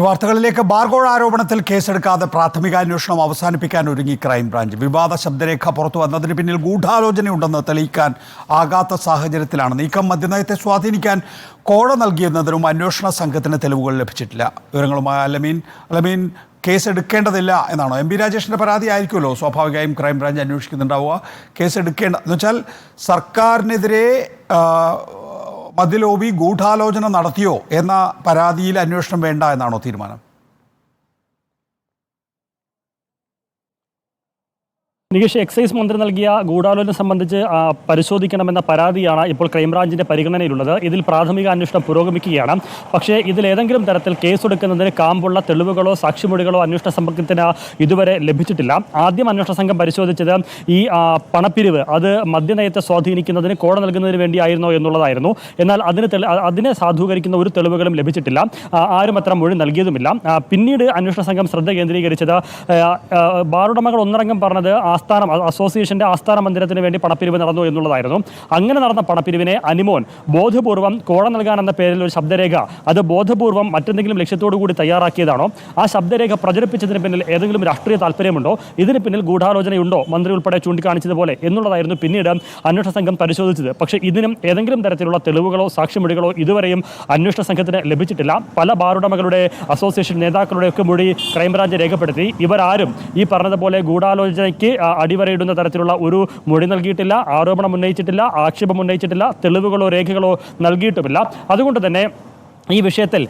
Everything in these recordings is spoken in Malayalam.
വാർത്തകളിലേക്ക് ബാർകോഴ ആരോപണത്തിൽ കേസെടുക്കാതെ പ്രാഥമിക അന്വേഷണം അവസാനിപ്പിക്കാൻ ഒരുങ്ങി ക്രൈംബ്രാഞ്ച്. വിവാദ ശബ്ദരേഖ പുറത്തു വന്നതിന് പിന്നിൽ ഗൂഢാലോചനയുണ്ടെന്ന് തെളിയിക്കാൻ ആകാത്ത സാഹചര്യത്തിലാണ് നീക്കം. മദ്യനയത്തെ സ്വാധീനിക്കാൻ കോഴ നൽകിയെന്നതിനും അന്വേഷണ സംഘത്തിന് തെളിവുകൾ ലഭിച്ചിട്ടില്ല. വിവരങ്ങളുമായി അലമീൻ, കേസെടുക്കേണ്ടതില്ല എന്നാണോ? എം പി രാജേഷിൻ്റെ പരാതി ആയിരിക്കുമല്ലോ സ്വാഭാവികമായും ക്രൈംബ്രാഞ്ച് അന്വേഷിക്കുന്നുണ്ടാവുക. എന്ന് വെച്ചാൽ സർക്കാരിനെതിരെ മദ്യലോബി ഗൂഢാലോചന നടത്തിയോ എന്ന പരാതിയിൽ അന്വേഷണം വേണ്ട എന്നാണോ തീരുമാനം? നികേഷ്, എക്സൈസ് മന്ത്രി നൽകിയ ഗൂഢാലോചന സംബന്ധിച്ച് പരിശോധിക്കണമെന്ന പരാതിയാണ് ഇപ്പോൾ ക്രൈംബ്രാഞ്ചിന്റെ പരിഗണനയിലുള്ളത്. ഇതിൽ പ്രാഥമിക അന്വേഷണം പുരോഗമിക്കുകയാണ്. പക്ഷേ ഇതിലേതെങ്കിലും തരത്തിൽ കേസെടുക്കുന്നതിന് കാമ്പുള്ള തെളിവുകളോ സാക്ഷിമൊഴികളോ അന്വേഷണ സംഘത്തിന് ഇതുവരെ ലഭിച്ചിട്ടില്ല. ആദ്യം അന്വേഷണ സംഘം പരിശോധിച്ചത് ഈ പണപ്പിരിവ് അത് മദ്യനയത്തെ സ്വാധീനിക്കുന്നതിന് കോഴ നൽകുന്നതിന് വേണ്ടിയായിരുന്നോ എന്നുള്ളതായിരുന്നു. എന്നാൽ അതിനെ സാധൂകരിക്കുന്ന ഒരു തെളിവുകളും ലഭിച്ചിട്ടില്ല. ആരും അത്ര മൊഴി നൽകിയതുമില്ല. പിന്നീട് അന്വേഷണ സംഘം ശ്രദ്ധ കേന്ദ്രീകരിച്ചത് ബാറുടമകൾ ഒന്നടങ്കം പറഞ്ഞത് അസോസിയേഷന്റെ ആസ്ഥാന മന്ദിരത്തിന് വേണ്ടി പണപ്പിരിവ് നടന്നു എന്നുള്ളതായിരുന്നു. അങ്ങനെ നടന്ന പണപ്പിരിവിനെ അനിമോൻ ബോധപൂർവം കോഴ നൽകാനെന്ന പേരിൽ ഒരു ശബ്ദരേഖ അത് ബോധപൂർവം മറ്റെന്തെങ്കിലും ലക്ഷ്യത്തോടു കൂടി തയ്യാറാക്കിയതാണോ? ആ ശബ്ദരേഖ പ്രചരിപ്പിച്ചതിന് പിന്നിൽ ഏതെങ്കിലും രാഷ്ട്രീയ താല്പര്യമുണ്ടോ? ഇതിന് പിന്നിൽ ഗൂഢാലോചനയുണ്ടോ? മന്ത്രി ഉൾപ്പെടെ ചൂണ്ടിക്കാണിച്ചതുപോലെ എന്നുള്ളതായിരുന്നു പിന്നീട് അന്വേഷണ സംഘം പരിശോധിച്ചത്. പക്ഷേ ഇതിനും ഏതെങ്കിലും തരത്തിലുള്ള തെളിവുകളോ സാക്ഷിമൊഴികളോ ഇതുവരെയും അന്വേഷണ സംഘത്തിന് ലഭിച്ചിട്ടില്ല. പല ബാറുടമകളുടെ അസോസിയേഷൻ നേതാക്കളുടെ ഒക്കെ മൊഴി ക്രൈംബ്രാഞ്ച് രേഖപ്പെടുത്തി. ഇവരാരും ഈ പറഞ്ഞതുപോലെ ഗൂഢാലോചനയ്ക്ക് അടിവരയിടുന്ന തരത്തിലുള്ള ഒരു മൊഴി നൽകിയിട്ടില്ല, ആരോപണം ഉന്നയിച്ചിട്ടില്ല, ആക്ഷേപം ഉന്നയിച്ചിട്ടില്ല, തെളിവുകളോ രേഖകളോ നൽകിയിട്ടുമില്ല. അതുകൊണ്ട് തന്നെ ഈ വിഷയത്തിൽ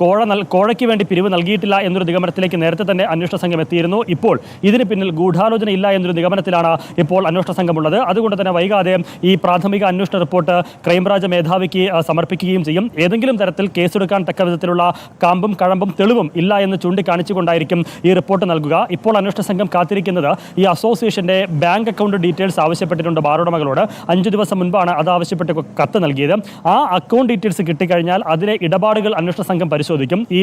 കോഴയ്ക്ക് വേണ്ടി പിരിവ് നൽകിയിട്ടില്ല എന്നൊരു നിഗമനത്തിലേക്ക് നേരത്തെ തന്നെ അന്വേഷണ സംഘം എത്തിയിരുന്നു. ഇപ്പോൾ ഇതിന് പിന്നിൽ ഗൂഢാലോചന ഇല്ല എന്നൊരു നിഗമനത്തിലാണ് ഇപ്പോൾ അന്വേഷണ സംഘമുള്ളത്. അതുകൊണ്ട് തന്നെ വൈകാതെ ഈ പ്രാഥമിക അന്വേഷണ റിപ്പോർട്ട് ക്രൈംബ്രാഞ്ച് മേധാവിക്ക് സമർപ്പിക്കുകയും ചെയ്യും. ഏതെങ്കിലും തരത്തിൽ കേസെടുക്കാൻ തക്ക വിധത്തിലുള്ള കാമ്പും കഴമ്പും തെളിവും ഇല്ല എന്ന് ചൂണ്ടിക്കാണിച്ചുകൊണ്ടായിരിക്കും ഈ റിപ്പോർട്ട് നൽകുക. ഇപ്പോൾ അന്വേഷണ സംഘം കാത്തിരിക്കുന്നത് ഈ അസോസിയേഷന്റെ ബാങ്ക് അക്കൗണ്ട് ഡീറ്റെയിൽസ് ആവശ്യപ്പെട്ടിട്ടുണ്ട് ബാറുടമകളോട്. 5 ദിവസം മുൻപാണ് അത് ആവശ്യപ്പെട്ട് കത്ത് നൽകിയത്. ആ അക്കൗണ്ട് ഡീറ്റെയിൽസ് കിട്ടിക്കഴിഞ്ഞാൽ അതിലെ ഇടപാടുകൾ അന്വേഷണ സംഘം പരിശോധിക്കും. ഈ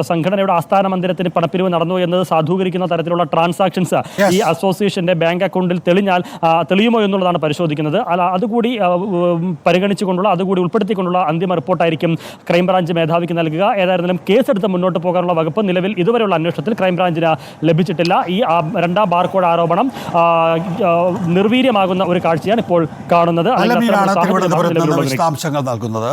സംഘടനയുടെ ആസ്ഥാന മന്ദിരത്തിന് പണപ്പിരിവ് നടന്നു എന്നത് സാധൂകരിക്കുന്ന തരത്തിലുള്ള ട്രാൻസാക്ഷൻസ് ഈ അസോസിയേഷന്റെ ബാങ്ക് അക്കൗണ്ടിൽ തെളിയുമോ എന്നുള്ളതാണ് പരിശോധിക്കുന്നത്. അതുകൂടി പരിഗണിച്ചുകൊണ്ടുള്ള അതുകൂടി ഉൾപ്പെടുത്തിക്കൊണ്ടുള്ള അന്തിമ റിപ്പോർട്ടായിരിക്കും ക്രൈംബ്രാഞ്ച് മേധാവിക്ക് നൽകുക. ഏതായിരുന്നാലും കേസെടുത്ത് മുന്നോട്ട് പോകാനുള്ള വകുപ്പ് നിലവിൽ ഇതുവരെയുള്ള അന്വേഷണത്തിൽ ക്രൈംബ്രാഞ്ചിന് ലഭിച്ചിട്ടില്ല. ഈ രണ്ടാം ബാർകോഴ ആരോപണം നിർവീര്യമാകുന്ന ഒരു കാഴ്ചയാണ് ഇപ്പോൾ കാണുന്നത്. വിശദാംശങ്ങൾ നൽകുന്നത്.